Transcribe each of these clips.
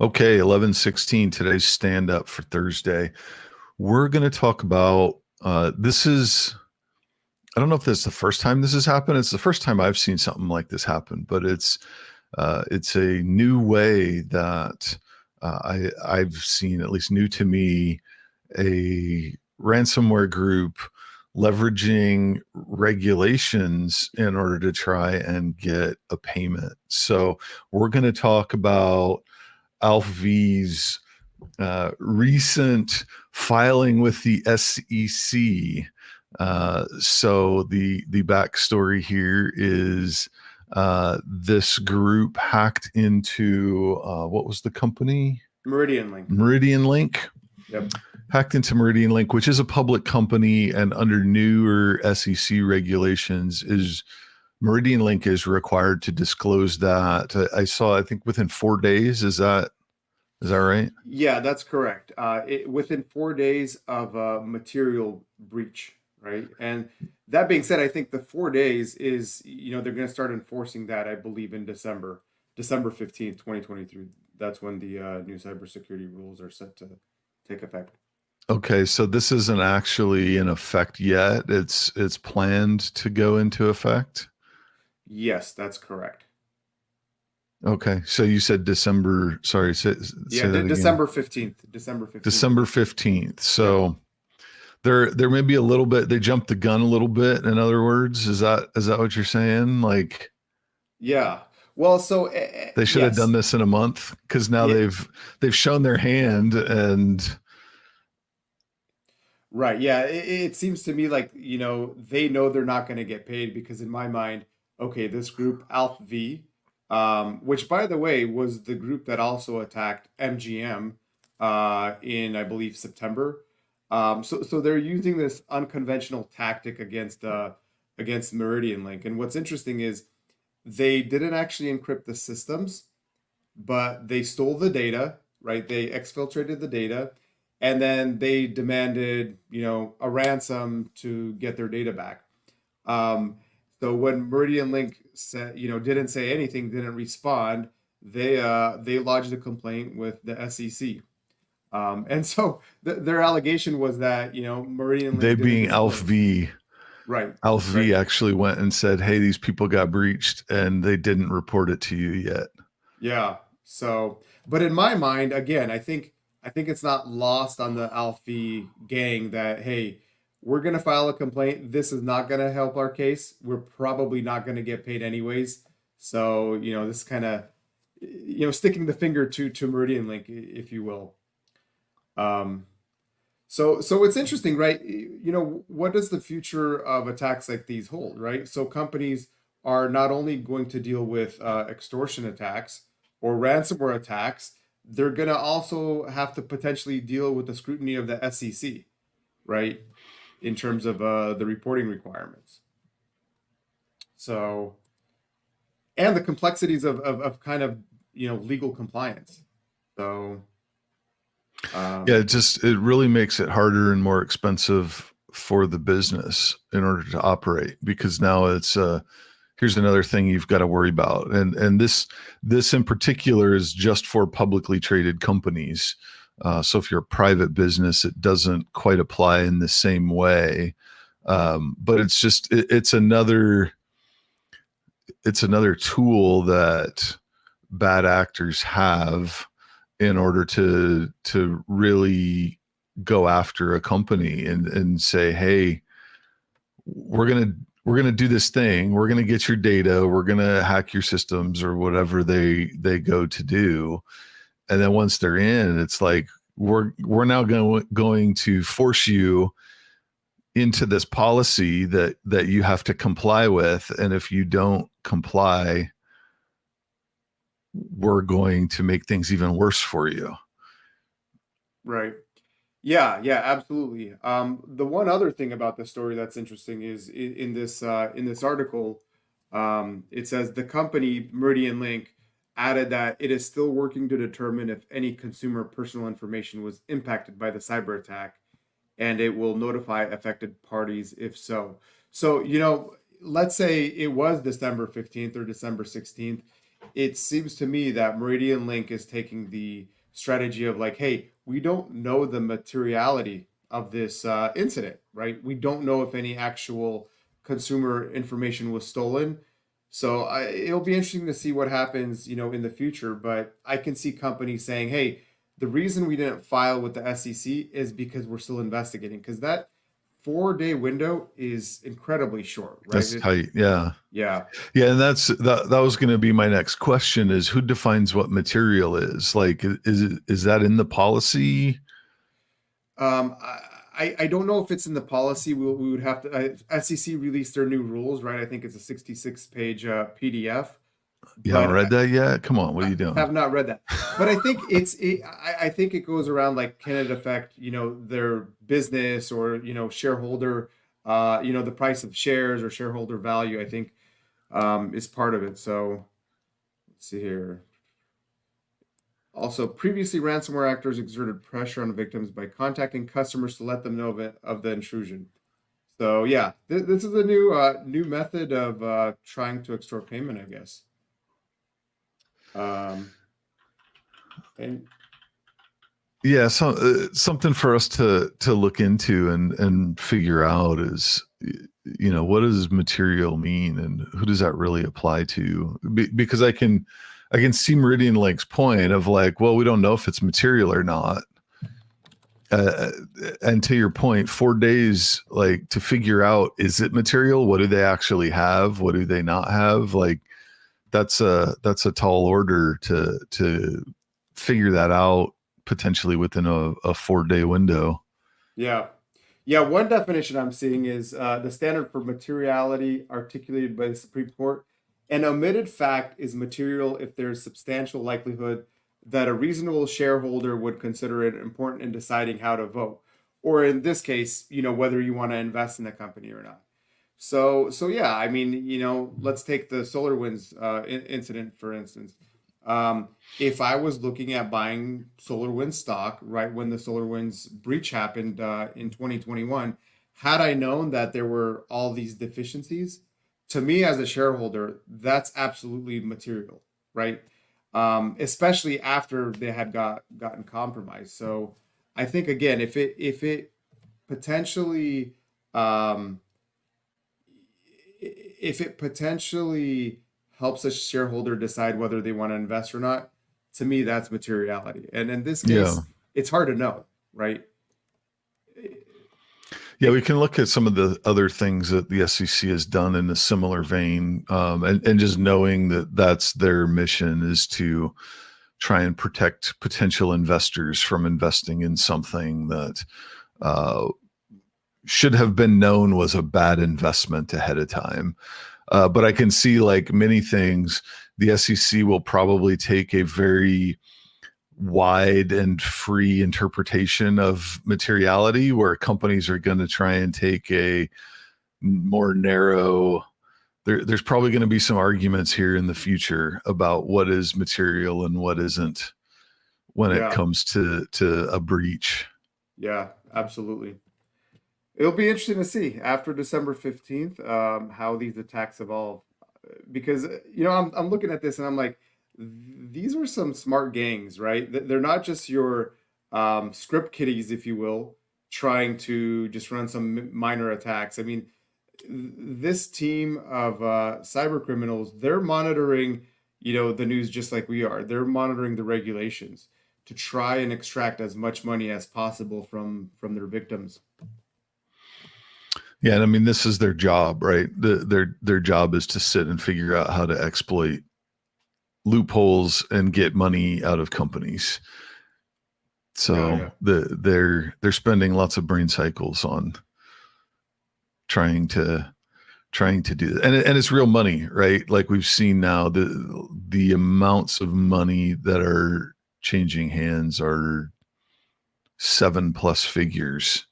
Okay, 11:16, today's stand up for Thursday. We're going to talk about this is I don't know if this is the first time this has happened. It's the first time I've seen something like this happen, but it's a new way that I've seen, at least new to me, a ransomware group leveraging regulations in order to try and get a payment. So we're going to talk about ALPHV's recent filing with the SEC. So the backstory here is this group hacked into what was the company? MeridianLink. MeridianLink. Yep. Hacked into MeridianLink, which is a public company, and under newer SEC regulations, is MeridianLink is required to disclose that. I saw, I think within 4 days. Is that right? Yeah, that's correct. Within 4 days of a material breach, right? And that being said, I think the 4 days is, they're going to start enforcing that, I believe, in December 15th, 2023. That's when the new cybersecurity rules are set to take effect. Okay, so this isn't actually in effect yet. It's planned to go into effect. Yes, that's correct. Okay, so you said December. Sorry, Yeah, say that again. December 15th. December 15th. December 15th. So there may be a little bit. They jumped the gun a little bit. In other words, is that what you're saying? Like Yeah. Well, so they should have done yes. this in a month because now Yeah. they've shown their hand and Right. Yeah. It seems to me like, they know they're not going to get paid because in my mind, okay, this group, ALPHV, which by the way was the group that also attacked MGM in, I believe, September. So they're using this unconventional tactic against Meridian Link. And what's interesting is they didn't actually encrypt the systems, but they stole the data, right? They exfiltrated the data, and then they demanded, a ransom to get their data back. Um, so when Meridian Link said, didn't say anything, didn't respond, they lodged a complaint with the SEC. And so their allegation was that, Meridian they Link didn't being disclose. ALPHV. Right, ALPHV right. actually went and said, "Hey, these people got breached, and they didn't report it to you yet." Yeah. So, but in my mind, again, I think it's not lost on the Alfie gang that hey, we're gonna file a complaint. This is not gonna help our case. We're probably not gonna get paid anyways. So, this kind of sticking the finger to Meridian Link, if you will. Um, so it's interesting, right? What does the future of attacks like these hold, right? So companies are not only going to deal with extortion attacks or ransomware attacks, they're going to also have to potentially deal with the scrutiny of the SEC, right? In terms of the reporting requirements. So, and the complexities of kind of, legal compliance. So, Yeah, um, it really makes it harder and more expensive for the business in order to operate because now it's here's another thing you've got to worry about, and this in particular is just for publicly traded companies. So if you're a private business, it doesn't quite apply in the same way. But it's another tool that bad actors have in order to really go after a company and say, hey, we're gonna we're gonna do this thing. We're gonna get your data. We're gonna hack your systems or whatever they go to do. And then once they're in, it's like we're now going to force you into this policy that you have to comply with. And if you don't comply, we're going to make things even worse for you. right. Yeah, yeah, absolutely. The one other thing about the story that's interesting is in this article, it says the company Meridian Link added that it is still working to determine if any consumer personal information was impacted by the cyber attack, and it will notify affected parties if so. So, let's say it was December 15th or December 16th. it seems to me that MeridianLink is taking the strategy of like, hey, we don't know the materiality of this incident, right? We don't know if any actual consumer information was stolen. So it'll be interesting to see what happens, in the future. But I can see companies saying, hey, the reason we didn't file with the SEC is because we're still investigating, because that 4-day window is incredibly short, right? That's tight. Yeah. Yeah. Yeah. And that was going to be my next question is who defines what material is like, is that in the policy? I don't know if it's in the policy. We would have to. SEC released their new rules, right? I think it's a 66-page PDF, You haven't but read that yet? Come on. What are you I doing? have not read that. But I think I think it goes around like, can it affect their business, or shareholder, the price of shares or shareholder value. I think is part of it. So let's see here. Also, previously, ransomware actors exerted pressure on victims by contacting customers to let them know of the intrusion. So yeah, this is a new method of trying to extort payment, I guess. Um, and Yeah. So something for us to look into and figure out is, what does material mean and who does that really apply to? Because I can see Meridian Link's point of like, well, we don't know if it's material or not. Uh, and to your point, 4 days, like to figure out, is it material? What do they actually have? What do they not have? Like that's a tall order to figure that out potentially within a 4-day window. yeah, yeah. One definition I'm seeing is the standard for materiality articulated by the Supreme Court. An omitted fact is material if there's substantial likelihood that a reasonable shareholder would consider it important in deciding how to vote, or in this case, whether you want to invest in the company or not. So yeah, I mean, let's take the SolarWinds incident for instance. If I was looking at buying SolarWinds stock right when the SolarWinds breach happened in 2021, had I known that there were all these deficiencies, to me as a shareholder, that's absolutely material, right? Especially after they had gotten compromised. So I think again, if it potentially um, if it potentially helps a shareholder decide whether they want to invest or not, to me that's materiality. And in this Yeah. case, it's hard to know, right? Yeah, we can look at some of the other things that the SEC has done in a similar vein, and just knowing that that's their mission is to try and protect potential investors from investing in something that uh, should have been known was a bad investment ahead of time. But I can see, like many things, the SEC will probably take a very wide and free interpretation of materiality, where companies are going to try and take a more narrow. There's probably going to be some arguments here in the future about what is material and what isn't when it Yeah, comes to a breach. yeah, absolutely. It'll be interesting to see after December 15th how these attacks evolve. Because, I'm looking at this and I'm like, these are some smart gangs, right? They're not just your script kiddies, if you will, trying to just run some minor attacks. I mean, this team of cyber criminals, they're monitoring, the news just like we are. They're monitoring the regulations to try and extract as much money as possible from their victims. Yeah, and I mean this is their job, right? Their job is to sit and figure out how to exploit loopholes and get money out of companies. Yeah, So yeah, they're spending lots of brain cycles on trying to do that. And it's real money, right? Like we've seen now, the amounts of money that are changing hands are 7+ figures.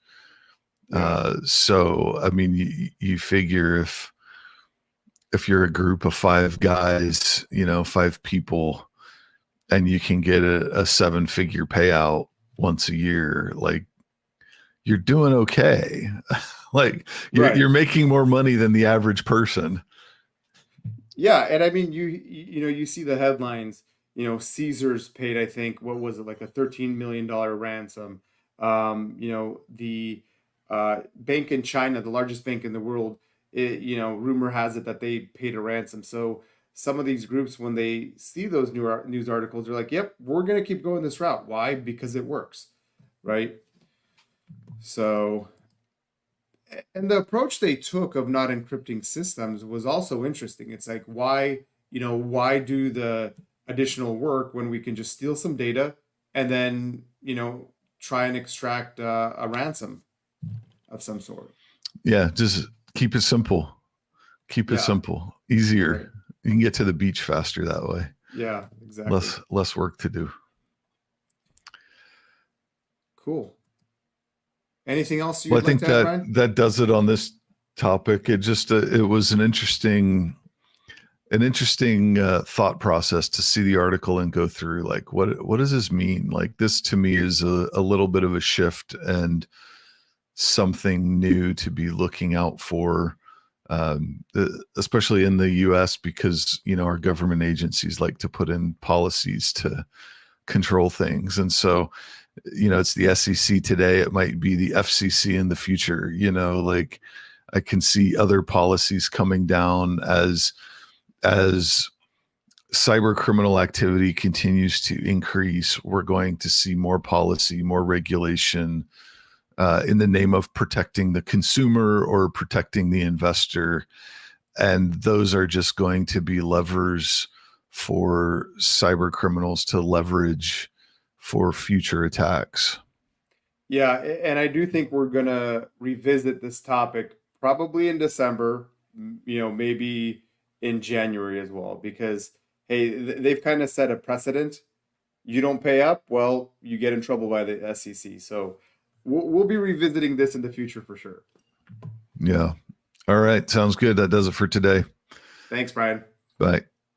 yeah. So I mean, you figure if you're a group of 5 guys, 5 people, and you can get a 7-figure payout once a year, like you're doing okay. Like you're Right. making more money than the average person. Yeah, and I mean you know you see the headlines, you know, Caesars paid I think what was it like a $13 million ransom. You know, the bank in China, the largest bank in the world, you know, rumor has it that they paid a ransom. So some of these groups when they see those news articles, they're like, "Yep, we're going to keep going this route." Why? Because it works, right? So and the approach they took of not encrypting systems was also interesting. It's like, why, you know, why do the additional work when we can just steal some data and then, you know, try and extract a ransom of some sort? Yeah, just keep it simple. Keep it Yeah, simple. Easier. right. You can get to the beach faster that way. Yeah, exactly. Less work to do. Cool. Anything else Well, you'd I like think to add, that Brian? that does it on this topic. It just it was an interesting thought process to see the article and go through like what does this mean? Like this to me is a little bit of a shift and something new to be looking out for, especially in the U.S. because you know our government agencies like to put in policies to control things, and so you know it's the SEC today. It might be the FCC in the future. You know, like I can see other policies coming down as cyber criminal activity continues to increase. We're going to see more policy, more regulation in the name of protecting the consumer or protecting the investor. And those are just going to be levers for cyber criminals to leverage for future attacks. Yeah, and I do think we're gonna revisit this topic probably in December, you know, maybe in January as well, because hey, they've kind of set a precedent. You don't pay up, well, you get in trouble by the SEC. So we'll be revisiting this in the future for sure. Yeah. All right. Sounds good. That does it for today. Thanks, Brian. Bye.